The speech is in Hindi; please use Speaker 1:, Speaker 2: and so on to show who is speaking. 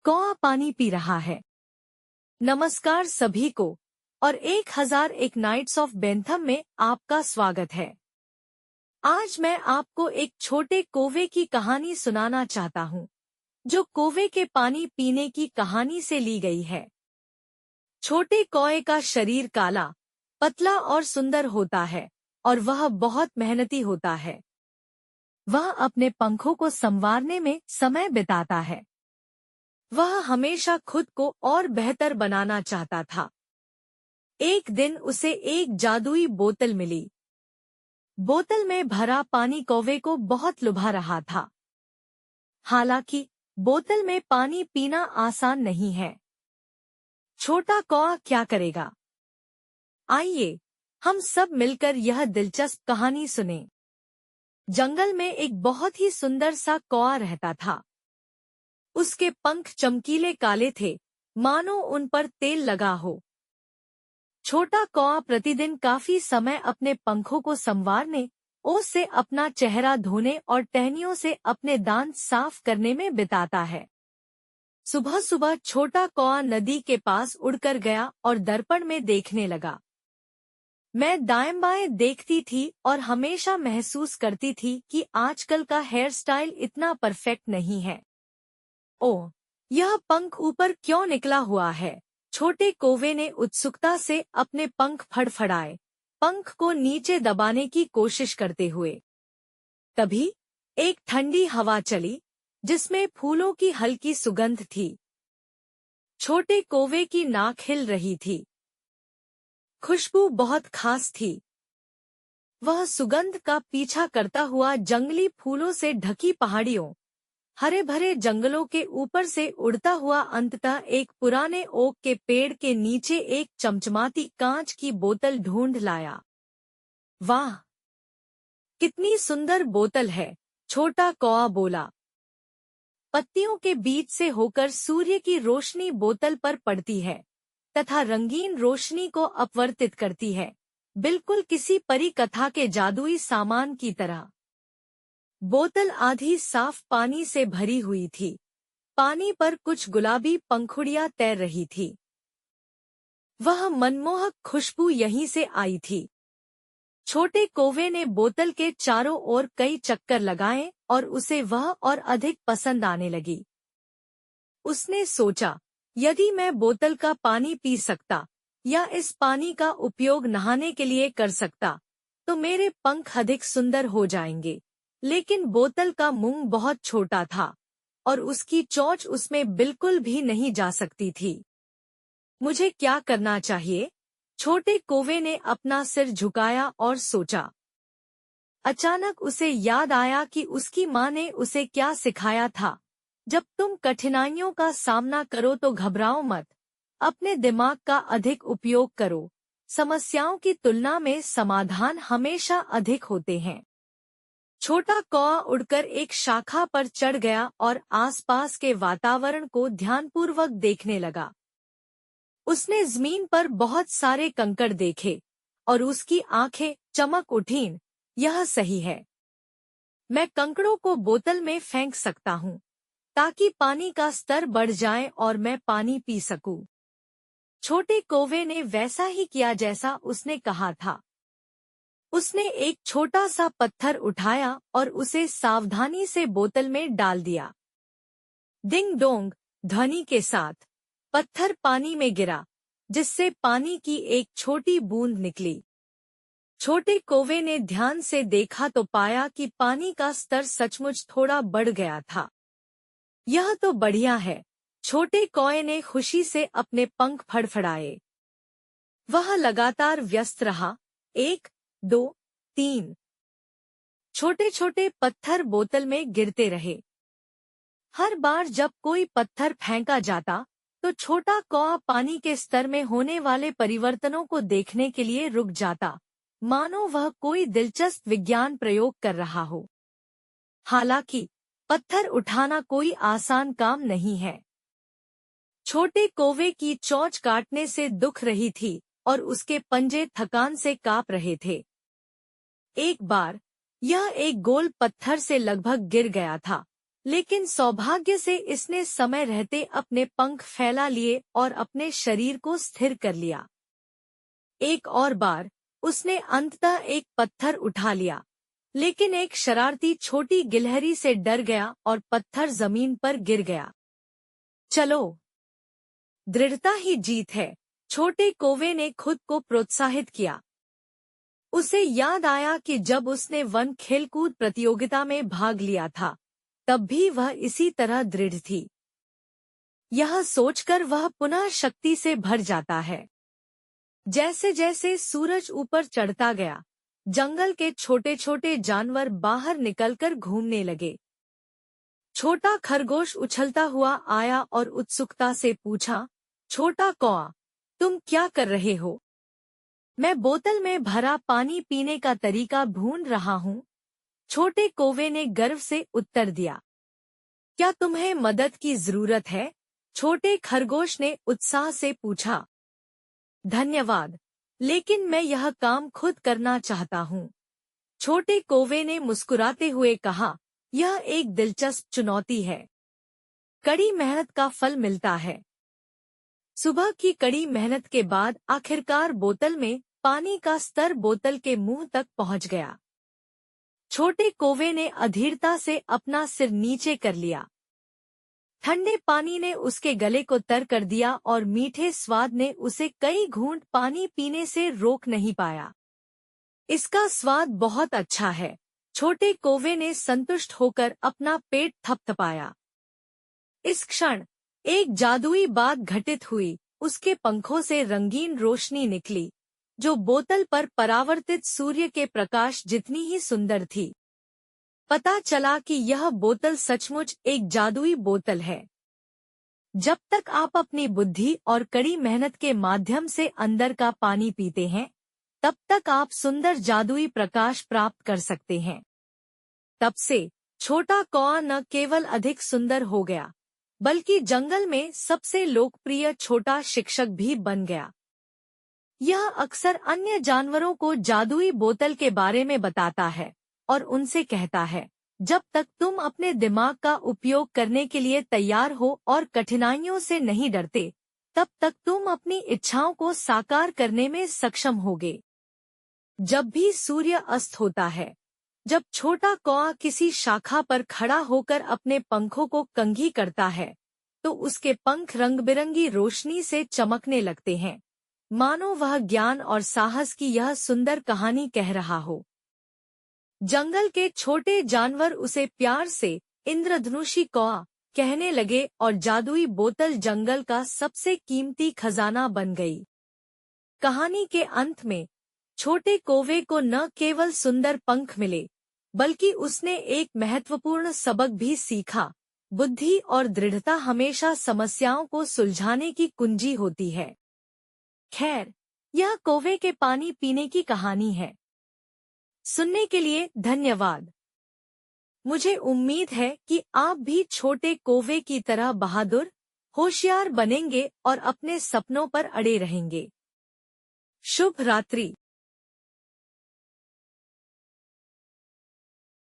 Speaker 1: कौआ पानी पी रहा है। नमस्कार सभी को और 1001 नाइट्स ऑफ बेंथम में आपका स्वागत है। आज मैं आपको एक छोटे कौवे की कहानी सुनाना चाहता हूँ, जो कौवे के पानी पीने की कहानी से ली गई है। छोटे कौवे का शरीर काला, पतला और सुंदर होता है और वह बहुत मेहनती होता है। वह अपने पंखों को संवारने में समय बिताता है। वह हमेशा खुद को और बेहतर बनाना चाहता था। एक दिन उसे एक जादुई बोतल मिली। बोतल में भरा पानी कौवे को बहुत लुभा रहा था। हालांकि बोतल में पानी पीना आसान नहीं है। छोटा कौवा क्या करेगा? आइए हम सब मिलकर यह दिलचस्प कहानी सुनें। जंगल में एक बहुत ही सुंदर सा कौवा रहता था। उसके पंख चमकीले काले थे, मानो उन पर तेल लगा हो। छोटा कौवा प्रतिदिन काफी समय अपने पंखों को संवारने, ओस से अपना चेहरा धोने और टहनियों से अपने दांत साफ करने में बिताता है। सुबह सुबह छोटा कौवा नदी के पास उड़कर गया और दर्पण में देखने लगा। मैं दाएं बाएं देखती थी और हमेशा महसूस करती थी कि आजकल का हेयर स्टाइल इतना परफेक्ट नहीं है। ओह, यह पंख ऊपर क्यों निकला हुआ है? छोटे कौवे ने उत्सुकता से अपने पंख फड़फड़ाए, पंख को नीचे दबाने की कोशिश करते हुए। तभी एक ठंडी हवा चली, जिसमें फूलों की हल्की सुगंध थी। छोटे कौवे की नाक हिल रही थी। खुशबू बहुत खास थी। वह सुगंध का पीछा करता हुआ जंगली फूलों से ढकी पहाड़ियों, हरे भरे जंगलों के ऊपर से उड़ता हुआ अंततः एक पुराने ओक के पेड़ के नीचे एक चमचमाती कांच की बोतल ढूंढ लाया। वाह, कितनी सुंदर बोतल है, छोटा कौवा बोला। पत्तियों के बीच से होकर सूर्य की रोशनी बोतल पर पड़ती है तथा रंगीन रोशनी को अपवर्तित करती है, बिल्कुल किसी परी कथा के जादुई सामान की तरह। बोतल आधी साफ पानी से भरी हुई थी। पानी पर कुछ गुलाबी पंखुड़ियां तैर रही थी। वह मनमोहक खुशबू यहीं से आई थी। छोटे कौवे ने बोतल के चारों ओर कई चक्कर लगाए और उसे वह और अधिक पसंद आने लगी। उसने सोचा, यदि मैं बोतल का पानी पी सकता या इस पानी का उपयोग नहाने के लिए कर सकता, तो मेरे पंख अधिक सुंदर हो जाएंगे। लेकिन बोतल का मुंह बहुत छोटा था और उसकी चोंच उसमें बिल्कुल भी नहीं जा सकती थी। मुझे क्या करना चाहिए? छोटे कौवे ने अपना सिर झुकाया और सोचा। अचानक उसे याद आया कि उसकी माँ ने उसे क्या सिखाया था। जब तुम कठिनाइयों का सामना करो तो घबराओ मत, अपने दिमाग का अधिक उपयोग करो। समस्याओं की तुलना में समाधान हमेशा अधिक होते हैं। छोटा कौवा उड़कर एक शाखा पर चढ़ गया और आसपास के वातावरण को ध्यानपूर्वक देखने लगा। उसने जमीन पर बहुत सारे कंकड़ देखे और उसकी आंखें चमक उठीं। यह सही है। मैं कंकड़ों को बोतल में फेंक सकता हूँ ताकि पानी का स्तर बढ़ जाए और मैं पानी पी सकूं। छोटे कौवे ने वैसा ही किया जैसा उसने कहा था। उसने एक छोटा सा पत्थर उठाया और उसे सावधानी से बोतल में डाल दिया। डिंग डोंग ध्वनि के साथ पत्थर पानी में गिरा, जिससे पानी की एक छोटी बूंद निकली। छोटे कौवे ने ध्यान से देखा तो पाया कि पानी का स्तर सचमुच थोड़ा बढ़ गया था। यह तो बढ़िया है, छोटे कौवे ने खुशी से अपने पंख फड़फड़ाए। वह लगातार व्यस्त रहा। 1, 2, 3 छोटे छोटे पत्थर बोतल में गिरते रहे। हर बार जब कोई पत्थर फेंका जाता तो छोटा कौवा पानी के स्तर में होने वाले परिवर्तनों को देखने के लिए रुक जाता, मानो वह कोई दिलचस्प विज्ञान प्रयोग कर रहा हो। हालांकि पत्थर उठाना कोई आसान काम नहीं है। छोटे कौवे की चोंच काटने से दुख रही थी और उसके पंजे थकान से कांप रहे थे। एक बार यह एक गोल पत्थर से लगभग गिर गया था, लेकिन सौभाग्य से इसने समय रहते अपने पंख फैला लिए और अपने शरीर को स्थिर कर लिया। एक और बार उसने अंततः एक पत्थर उठा लिया, लेकिन एक शरारती छोटी गिलहरी से डर गया और पत्थर जमीन पर गिर गया। चलो, दृढ़ता ही जीत है, छोटे कौवे ने खुद को प्रोत्साहित किया। उसे याद आया कि जब उसने वन खेलकूद प्रतियोगिता में भाग लिया था, तब भी वह इसी तरह दृढ़ थी। यह सोचकर वह पुनः शक्ति से भर जाता है। जैसे जैसे सूरज ऊपर चढ़ता गया, जंगल के छोटे छोटे जानवर बाहर निकलकर घूमने लगे। छोटा खरगोश उछलता हुआ आया और उत्सुकता से पूछा, छोटा कौआ, तुम क्या कर रहे हो? मैं बोतल में भरा पानी पीने का तरीका ढूंढ रहा हूँ, छोटे कौवे ने गर्व से उत्तर दिया। क्या तुम्हें मदद की जरूरत है? छोटे खरगोश ने उत्साह से पूछा। धन्यवाद, लेकिन मैं यह काम खुद करना चाहता हूँ, छोटे कौवे ने मुस्कुराते हुए कहा। यह एक दिलचस्प चुनौती है। कड़ी मेहनत का फल मिलता है। सुबह की कड़ी मेहनत के बाद आखिरकार बोतल में पानी का स्तर बोतल के मुंह तक पहुंच गया। छोटे कौवे ने अधीरता से अपना सिर नीचे कर लिया। ठंडे पानी ने उसके गले को तर कर दिया और मीठे स्वाद ने उसे कई घूंट पानी पीने से रोक नहीं पाया। इसका स्वाद बहुत अच्छा है, छोटे कौवे ने संतुष्ट होकर अपना पेट थपथपाया। इस क्षण एक जादुई बात घटित हुई। उसके पंखों से रंगीन रोशनी निकली, जो बोतल पर परावर्तित सूर्य के प्रकाश जितनी ही सुंदर थी। पता चला कि यह बोतल सचमुच एक जादुई बोतल है। जब तक आप अपनी बुद्धि और कड़ी मेहनत के माध्यम से अंदर का पानी पीते हैं, तब तक आप सुंदर जादुई प्रकाश प्राप्त कर सकते हैं। तब से छोटा कौआ न केवल अधिक सुंदर हो गया, बल्कि जंगल में सबसे लोकप्रिय छोटा शिक्षक भी बन गया। यह अक्सर अन्य जानवरों को जादुई बोतल के बारे में बताता है और उनसे कहता है, जब तक तुम अपने दिमाग का उपयोग करने के लिए तैयार हो और कठिनाइयों से नहीं डरते, तब तक तुम अपनी इच्छाओं को साकार करने में सक्षम होगे। जब भी सूर्य अस्त होता है, जब छोटा कौआ किसी शाखा पर खड़ा होकर अपने पंखों को कंघी करता है, तो उसके पंख रंग-बिरंगी रोशनी से चमकने लगते हैं, मानो वह ज्ञान और साहस की यह सुंदर कहानी कह रहा हो। जंगल के छोटे जानवर उसे प्यार से इंद्रधनुषी कौआ कहने लगे और जादुई बोतल जंगल का सबसे कीमती खजाना बन गई। कहानी के अंत में छोटे कौवे को न केवल सुंदर पंख मिले, बल्कि उसने एक महत्वपूर्ण सबक भी सीखा। बुद्धि और दृढ़ता हमेशा समस्याओं को सुलझाने की कुंजी होती है। खैर, यह कौवे के पानी पीने की कहानी है। सुनने के लिए धन्यवाद। मुझे उम्मीद है कि आप भी छोटे कौवे की तरह बहादुर, होशियार बनेंगे और अपने सपनों पर अड़े रहेंगे। शुभ रात्रि।